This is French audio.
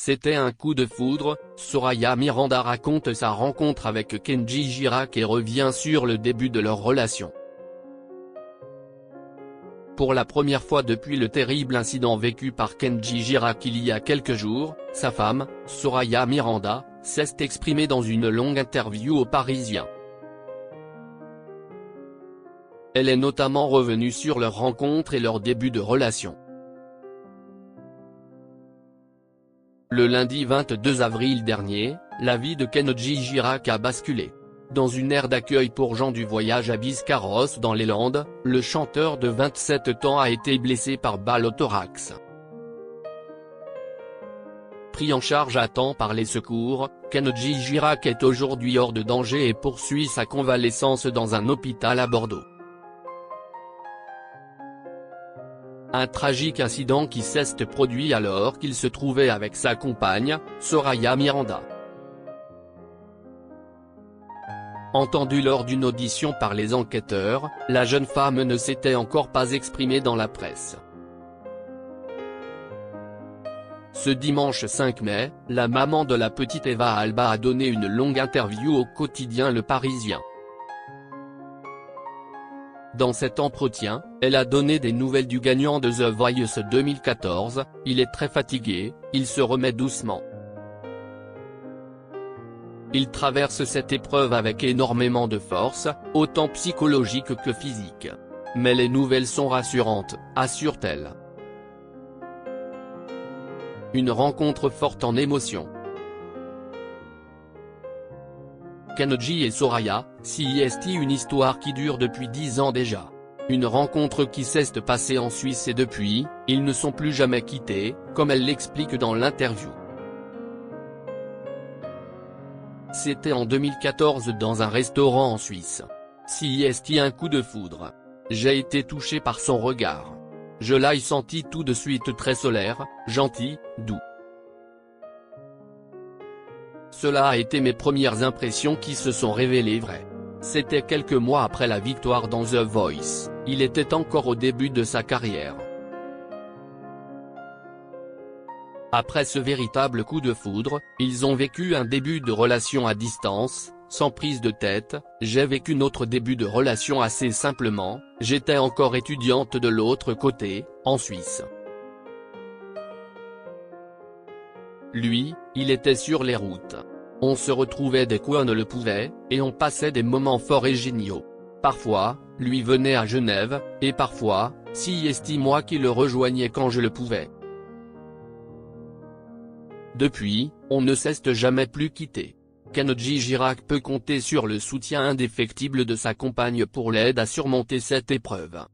C'était un coup de foudre. Soraya Miranda raconte sa rencontre avec Kenji Girac et revient sur le début de leur relation. Pour la première fois depuis le terrible incident vécu par Kenji Girac il y a quelques jours, sa femme, Soraya Miranda, s'est exprimée dans une longue interview au Parisien. Elle est notamment revenue sur leur rencontre et leur début de relation. Le lundi 22 avril dernier, la vie de Kenji Girac a basculé. Dans une aire d'accueil pour gens du voyage à Biscarrosse dans les Landes, le chanteur de 27 ans a été blessé par balle au thorax. Pris en charge à temps par les secours, Kenji Girac est aujourd'hui hors de danger et poursuit sa convalescence dans un hôpital à Bordeaux. Un tragique incident qui s'est produit alors qu'il se trouvait avec sa compagne, Soraya Miranda. Entendue lors d'une audition par les enquêteurs, la jeune femme ne s'était encore pas exprimée dans la presse. Ce dimanche 5 mai, la maman de la petite Eva Alba a donné une longue interview au quotidien Le Parisien. Dans cet entretien, elle a donné des nouvelles du gagnant de The Voice 2014, il est très fatigué, il se remet doucement. Il traverse cette épreuve avec énormément de force, autant psychologique que physique. Mais les nouvelles sont rassurantes, assure-t-elle. Une rencontre forte en émotions. Kenji et Soraya, c'est une histoire qui dure depuis 10 ans déjà. Une rencontre qui s'est passée en Suisse et depuis, ils ne sont plus jamais quittés, comme elle l'explique dans l'interview. C'était en 2014 dans un restaurant en Suisse. C'est un coup de foudre. J'ai été touché par son regard. Je l'ai senti tout de suite très solaire, gentil, doux. Cela a été mes premières impressions qui se sont révélées vraies. C'était quelques mois après la victoire dans The Voice, il était encore au début de sa carrière. Après ce véritable coup de foudre, ils ont vécu un début de relation à distance, sans prise de tête. J'ai vécu notre début de relation assez simplement, j'étais encore étudiante de l'autre côté, en Suisse. Lui, il était sur les routes. On se retrouvait dès qu'on le pouvait, et on passait des moments forts et géniaux. Parfois, lui venait à Genève, et parfois, c'est moi qui le rejoignais quand je le pouvais. Depuis, on ne s'est jamais plus quitté. Kenji Girac peut compter sur le soutien indéfectible de sa compagne pour l'aide à surmonter cette épreuve.